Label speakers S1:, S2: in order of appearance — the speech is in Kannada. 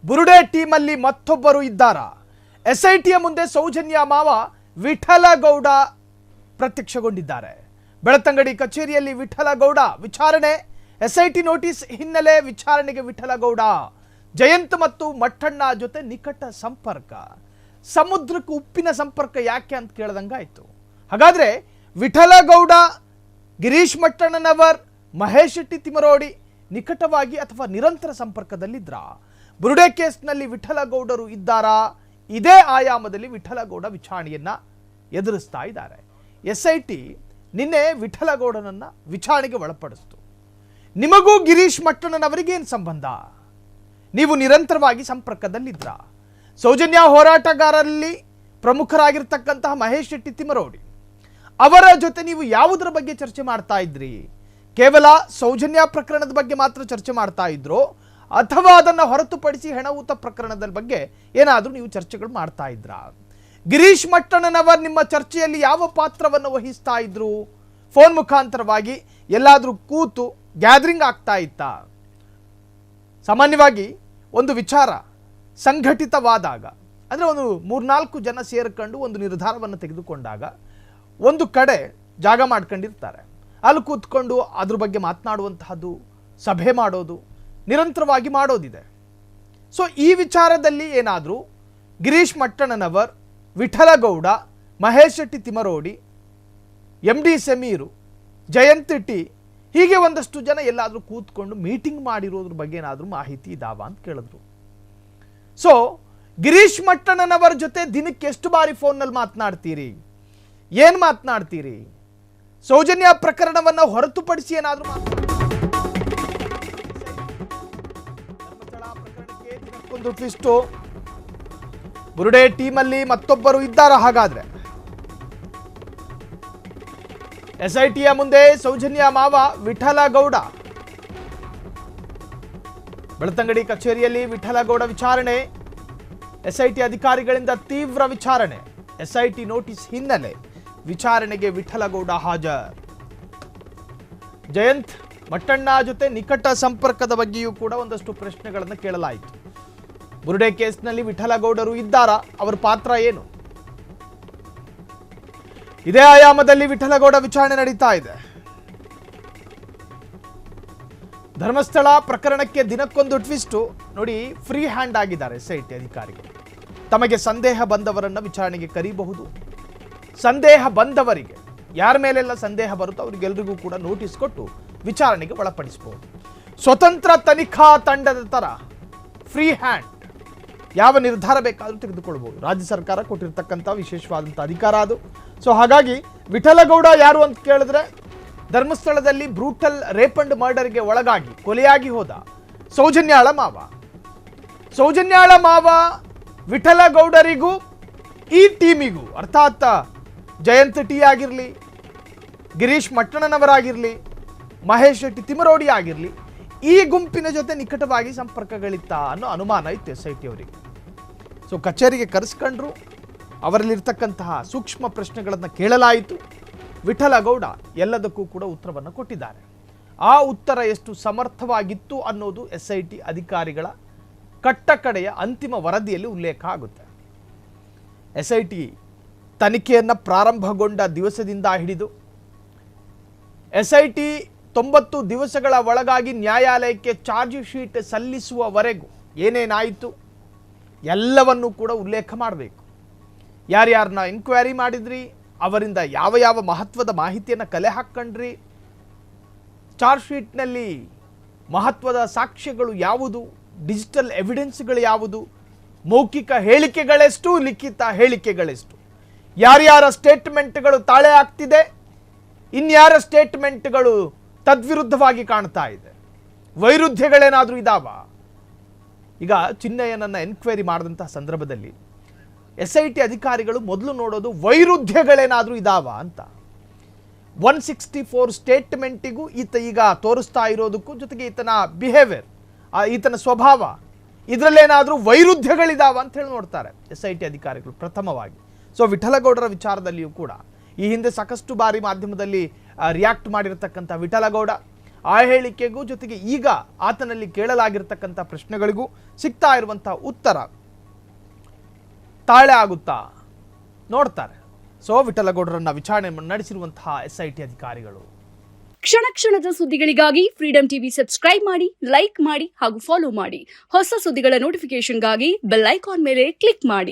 S1: ಬುರುಡೆ ಟೀಮಲ್ಲಿ ಮತ್ತೊಬ್ಬರು ಇದ್ದಾರಾ? ಎಸ್ಐಟಿಯ ಮುಂದೆ ಸೌಜನ್ಯ ಮಾವ ವಿಠಲಗೌಡ ಪ್ರತ್ಯಕ್ಷಗೊಂಡಿದ್ದಾರೆ. ಬೆಳತಂಗಡಿ ಕಚೇರಿಯಲ್ಲಿ ವಿಠಲಗೌಡ ವಿಚಾರಣೆ. ಎಸ್ಐಟಿ ನೋಟಿಸ್ ಹಿನ್ನೆಲೆ ವಿಚಾರಣೆಗೆ ವಿಠಲಗೌಡ. ಜಯಂತ್ ಮತ್ತು ಮಟ್ಟಣ್ಣ ಜೊತೆ ನಿಕಟ ಸಂಪರ್ಕ. ಸಮುದ್ರಕ್ಕೆ ಉಪ್ಪಿನ ಸಂಪರ್ಕ ಯಾಕೆ ಅಂತ ಕೇಳದಂಗಾಯ್ತು. ಹಾಗಾದ್ರೆ ವಿಠಲಗೌಡ, ಗಿರೀಶ್ ಮಟ್ಟಣ್ಣನವರ್, ಮಹೇಶ್ ಶೆಟ್ಟಿ ತಿಮರೋಡಿ ನಿಕಟವಾಗಿ ಅಥವಾ ನಿರಂತರ ಸಂಪರ್ಕದಲ್ಲಿದ್ರಾ? ಬುರುಡೆ ಕೇಸ್ನಲ್ಲಿ ವಿಠಲಗೌಡರು ಇದ್ದಾರಾ? ಇದೇ ಆಯಾಮದಲ್ಲಿ ವಿಠಲಗೌಡ ವಿಚಾರಣೆಯನ್ನ ಎದುರಿಸ್ತಾ ಇದ್ದಾರೆ. ಎಸ್ಐಟಿ ನಿನ್ನೆ ವಿಠಲಗೌಡನನ್ನ ವಿಚಾರಣೆಗೆ ಒಳಪಡಿಸಿತು. ನಿಮಗೂ ಗಿರೀಶ್ ಮಟ್ಟಣ್ಣನವರಿಗೇನು ಸಂಬಂಧ? ನೀವು ನಿರಂತರವಾಗಿ ಸಂಪರ್ಕದಲ್ಲಿದ್ರ? ಸೌಜನ್ಯ ಹೋರಾಟಗಾರರಲ್ಲಿ ಪ್ರಮುಖರಾಗಿರ್ತಕ್ಕಂತಹ ಮಹೇಶ್ ಶೆಟ್ಟಿ ತಿಮರೋಡಿ ಅವರ ಜೊತೆ ನೀವು ಯಾವುದರ ಬಗ್ಗೆ ಚರ್ಚೆ ಮಾಡ್ತಾ ಇದ್ರಿ? ಕೇವಲ ಸೌಜನ್ಯ ಪ್ರಕರಣದ ಬಗ್ಗೆ ಮಾತ್ರ ಚರ್ಚೆ ಮಾಡ್ತಾ ಇದ್ರೋ ಅಥವಾ ಅದನ್ನು ಹೊರತುಪಡಿಸಿ ಹೆಣವೂತ ಪ್ರಕರಣದ ಬಗ್ಗೆ ಏನಾದರೂ ನೀವು ಚರ್ಚೆಗಳು ಮಾಡ್ತಾ ಇದ್ರಾ? ಗಿರೀಶ್ ಮಟ್ಟಣ್ಣನವರ್ ನಿಮ್ಮ ಚರ್ಚೆಯಲ್ಲಿ ಯಾವ ಪಾತ್ರವನ್ನು ವಹಿಸ್ತಾ ಇದ್ರು? ಫೋನ್ ಮುಖಾಂತರವಾಗಿ ಎಲ್ಲಾದರೂ ಕೂತು ಗ್ಯಾದರಿಂಗ್ ಆಗ್ತಾ ಇತ್ತಾ? ಸಾಮಾನ್ಯವಾಗಿ ಒಂದು ವಿಚಾರ ಸಂಘಟಿತವಾದಾಗ, ಅಂದರೆ ಒಂದು 3-4 ಜನ ಸೇರ್ಕೊಂಡು ಒಂದು ನಿರ್ಧಾರವನ್ನು ತೆಗೆದುಕೊಂಡಾಗ ಒಂದು ಕಡೆ ಜಾಗ ಮಾಡ್ಕೊಂಡಿರ್ತಾರೆ. ಅಲ್ಲಿ ಕೂತ್ಕೊಂಡು ಅದ್ರ ಬಗ್ಗೆ ಮಾತನಾಡುವಂತಹದ್ದು, ಸಭೆ ಮಾಡೋದು, ನಿರಂತರವಾಗಿ ಮಾಡೋದಿದೆ. ಸೊ ಈ ವಿಚಾರದಲ್ಲಿ ಏನಾದರೂ ಗಿರೀಶ್ ಮಟ್ಟಣ್ಣನವರ್, ವಿಠಲಗೌಡ, ಮಹೇಶ್ ಶೆಟ್ಟಿ ತಿಮರೋಡಿ, MD ಸಮೀರು, ಜಯಂತ್ ಟಿ, ಹೀಗೆ ಒಂದಷ್ಟು ಜನ ಎಲ್ಲಾದರೂ ಕೂತ್ಕೊಂಡು ಮೀಟಿಂಗ್ ಮಾಡಿರೋದ್ರ ಬಗ್ಗೆ ಏನಾದರೂ ಮಾಹಿತಿ ಇದಾವ ಅಂತ ಕೇಳಿದ್ರು. ಸೊ ಗಿರೀಶ್ ಮಟ್ಟಣ್ಣನವರ ಜೊತೆ ದಿನಕ್ಕೆ ಎಷ್ಟು ಬಾರಿ ಫೋನ್ನಲ್ಲಿ ಮಾತನಾಡ್ತೀರಿ? ಏನು ಮಾತನಾಡ್ತೀರಿ? ಸೌಜನ್ಯ ಪ್ರಕರಣವನ್ನು ಹೊರತುಪಡಿಸಿ ಏನಾದರೂ ಒಂದು ಟ್ವಿಸ್ಟು. ಬುರುಡೆ ಟೀಮಲ್ಲಿ ಮತ್ತೊಬ್ಬರು ಇದ್ದಾರಾ? ಹಾಗಾದ್ರೆ ಎಸ್ಐಟಿಯ ಮುಂದೆ ಸೌಜನ್ಯ ಮಾವ ವಿಠಲಗೌಡ. ಬೆಳತಂಗಡಿ ಕಚೇರಿಯಲ್ಲಿ ವಿಠಲಗೌಡ ವಿಚಾರಣೆ. ಎಸ್ಐಟಿ ಅಧಿಕಾರಿಗಳಿಂದ ತೀವ್ರ ವಿಚಾರಣೆ. ಎಸ್ಐಟಿ ನೋಟಿಸ್ ಹಿನ್ನೆಲೆ ವಿಚಾರಣೆಗೆ ವಿಠಲಗೌಡ ಹಾಜರ್. ಜಯಂತ್ ಮಟ್ಟಣ್ಣ ಜೊತೆ ನಿಕಟ ಸಂಪರ್ಕದ ಬಗ್ಗೆಯೂ ಕೂಡ ಒಂದಷ್ಟು ಪ್ರಶ್ನೆಗಳನ್ನು ಕೇಳಲಾಯಿತು. ಬುರುಡೆ ಕೇಸ್ನಲ್ಲಿ ವಿಠಲಗೌಡರು ಇದ್ದಾರಾ? ಅವರ ಪಾತ್ರ ಏನು? ಇದೇ ಆಯಾಮದಲ್ಲಿ ವಿಠಲಗೌಡ ವಿಚಾರಣೆ ನಡೀತಾ ಇದೆ. ಧರ್ಮಸ್ಥಳ ಪ್ರಕರಣಕ್ಕೆ ದಿನಕ್ಕೊಂದು ಟ್ವಿಸ್ಟು. ನೋಡಿ, ಫ್ರೀ ಹ್ಯಾಂಡ್ ಆಗಿದ್ದಾರೆ ಎಸ್ಐಟಿ ಅಧಿಕಾರಿಗಳು. ತಮಗೆ ಸಂದೇಹ ಬಂದವರನ್ನ ವಿಚಾರಣೆಗೆ ಕರೀಬಹುದು. ಸಂದೇಹ ಬಂದವರಿಗೆ, ಯಾರ ಮೇಲೆಲ್ಲ ಸಂದೇಹ ಬರುತ್ತೋ ಅವರಿಗೆಲ್ಲರಿಗೂ ಕೂಡ ನೋಟಿಸ್ ಕೊಟ್ಟು ವಿಚಾರಣೆಗೆ ಒಳಪಡಿಸಬಹುದು. ಸ್ವತಂತ್ರ ತನಿಖಾ ತಂಡದ ತರ ಫ್ರೀ ಹ್ಯಾಂಡ್, ಯಾವ ನಿರ್ಧಾರ ಬೇಕಾದರೂ ತೆಗೆದುಕೊಳ್ಬಹುದು. ರಾಜ್ಯ ಸರ್ಕಾರ ಕೊಟ್ಟಿರ್ತಕ್ಕಂಥ ವಿಶೇಷವಾದಂಥ ಅಧಿಕಾರ ಅದು. ಸೊ ಹಾಗಾಗಿ ವಿಠಲಗೌಡ ಯಾರು ಅಂತ ಕೇಳಿದ್ರೆ, ಧರ್ಮಸ್ಥಳದಲ್ಲಿ ಬ್ರೂಟಲ್ ರೇಪ್ ಅಂಡ್ ಮರ್ಡರ್ಗೆ ಒಳಗಾಗಿ ಕೊಲೆಯಾಗಿ ಹೋದ ಸೌಜನ್ಯಾಳ ಮಾವ. ಸೌಜನ್ಯಾಳ ಮಾವ ವಿಠಲಗೌಡರಿಗೂ ಈ ಟೀಮಿಗೂ, ಅರ್ಥಾತ್ ಜಯಂತ್ ಟಿ ಆಗಿರಲಿ, ಗಿರೀಶ್ ಮಟ್ಟಣ್ಣನವರಾಗಿರಲಿ, ಮಹೇಶ್ ಶೆಟ್ಟಿ ತಿಮರೋಡಿ ಆಗಿರಲಿ, ಈ ಗುಂಪಿನ ಜೊತೆ ನಿಕಟವಾಗಿ ಸಂಪರ್ಕಗಳಿತ್ತ ಅನ್ನೋ ಅನುಮಾನ ಇತ್ತು ಎಸ್ಐಟಿ ಅವರಿಗೆ. ಸೊ ಕಚೇರಿಗೆ ಕರೆಸ್ಕೊಂಡ್ರು. ಅವರಲ್ಲಿರ್ತಕ್ಕಂತಹ ಸೂಕ್ಷ್ಮ ಪ್ರಶ್ನೆಗಳನ್ನು ಕೇಳಲಾಯಿತು. ವಿಠಲಗೌಡ ಎಲ್ಲದಕ್ಕೂ ಕೂಡ ಉತ್ತರವನ್ನು ಕೊಟ್ಟಿದ್ದಾರೆ. ಆ ಉತ್ತರ ಎಷ್ಟು ಸಮರ್ಥವಾಗಿತ್ತು ಅನ್ನೋದು ಎಸ್ಐಟಿ ಅಧಿಕಾರಿಗಳ ಕಟ್ಟಕಡೆಯ ಅಂತಿಮ ವರದಿಯಲ್ಲಿ ಉಲ್ಲೇಖ ಆಗುತ್ತೆ. ಎಸ್ಐಟಿ ತನಿಖೆಯನ್ನು ಪ್ರಾರಂಭಗೊಂಡ ದಿವಸದಿಂದ ಹಿಡಿದು ಎಸ್ಐಟಿ 90 ದಿವಸಗಳ ಒಳಗಾಗಿ ನ್ಯಾಯಾಲಯಕ್ಕೆ ಚಾರ್ಜ್ ಶೀಟ್ ಸಲ್ಲಿಸುವವರೆಗೂ ಏನೇನಾಯಿತು ಎಲ್ಲವನ್ನೂ ಕೂಡ ಉಲ್ಲೇಖ ಮಾಡಬೇಕು. ಯಾರ್ಯಾರನ್ನ ಎನ್ಕ್ವೈರಿ ಮಾಡಿದ್ರಿ, ಅವರಿಂದ ಯಾವ ಯಾವ ಮಹತ್ವದ ಮಾಹಿತಿಯನ್ನು ಕಲೆ ಹಾಕ್ಕೊಂಡ್ರಿ, ಚಾರ್ಜ್ ಶೀಟ್ನಲ್ಲಿ ಮಹತ್ವದ ಸಾಕ್ಷ್ಯಗಳು ಯಾವುದು, ಡಿಜಿಟಲ್ ಎವಿಡೆನ್ಸ್ಗಳು ಯಾವುದು, ಮೌಖಿಕ ಹೇಳಿಕೆಗಳೆಷ್ಟು, ಲಿಖಿತ ಹೇಳಿಕೆಗಳೆಷ್ಟು, ಯಾರ್ಯಾರ ಸ್ಟೇಟ್ಮೆಂಟ್ಗಳು ತಾಳೆ ಆಗ್ತಿದೆ, ಇನ್ಯಾರ ಸ್ಟೇಟ್ಮೆಂಟ್ಗಳು ತದ್ವಿರುದ್ಧವಾಗಿ ಕಾಣ್ತಾ ಇದೆ, ವೈರುಧ್ಯಗಳೇನಾದರೂ ಇದಾವ? ಈಗ ಚಿನ್ನಯ್ಯನನ್ನು ಎನ್ಕ್ವೈರಿ ಮಾಡಿದಂತಹ ಸಂದರ್ಭದಲ್ಲಿ ಎಸ್ಐಟಿ ಅಧಿಕಾರಿಗಳು ಮೊದಲು ನೋಡೋದು ವೈರುಧ್ಯಗಳೇನಾದರೂ ಇದಾವ ಅಂತ. 164 ಸ್ಟೇಟ್ಮೆಂಟಿಗೂ ಈಗ ತೋರಿಸ್ತಾ ಇರೋದಕ್ಕೂ ಜೊತೆಗೆ ಈತನ ಬಿಹೇವಿಯರ್, ಈತನ ಸ್ವಭಾವ, ಇದರಲ್ಲೇನಾದರೂ ವೈರುಧ್ಯಗಳಿದಾವ ಅಂತ ಹೇಳಿ ನೋಡ್ತಾರೆ ಎಸ್ಐಟಿ ಅಧಿಕಾರಿಗಳು ಪ್ರಥಮವಾಗಿ. ಸೊ ವಿಠಲಗೌಡರ ವಿಚಾರದಲ್ಲಿಯೂ ಕೂಡ ಈ ಹಿಂದೆ ಸಾಕಷ್ಟು ಬಾರಿ ಮಾಧ್ಯಮದಲ್ಲಿ ರಿಯಾಕ್ಟ್ ಮಾಡಿರತಕ್ಕಂಥ ವಿಠಲಗೌಡ, ಆ ಹೇಳಿಕೆಗೂ ಜೊತೆಗೆ ಈಗ ಆತನಲ್ಲಿ ಕೇಳಲಾಗಿರ್ತಕ್ಕಂಥ ಪ್ರಶ್ನೆಗಳಿಗೂ ಸಿಗ್ತಾ ಇರುವಂಥ ಉತ್ತರ ತಾಳೆ ಆಗುತ್ತಾ ನೋಡ್ತಾರೆ. ಸೊ ವಿಠಲಗೌಡರನ್ನ ವಿಚಾರಣೆ ನಡೆಸಿರುವಂತಹ SIT ಅಧಿಕಾರಿಗಳು.
S2: ಕ್ಷಣ ಕ್ಷಣದ ಸುದ್ದಿಗಳಿಗಾಗಿ ಫ್ರೀಡಂ ಟಿವಿ ಸಬ್ಸ್ಕ್ರೈಬ್ ಮಾಡಿ, ಲೈಕ್ ಮಾಡಿ ಹಾಗೂ ಫಾಲೋ ಮಾಡಿ. ಹೊಸ ಸುದ್ದಿಗಳ ನೋಟಿಫಿಕೇಶನ್ಗಾಗಿ ಬೆಲ್ ಐಕಾನ್ ಮೇಲೆ ಕ್ಲಿಕ್ ಮಾಡಿ.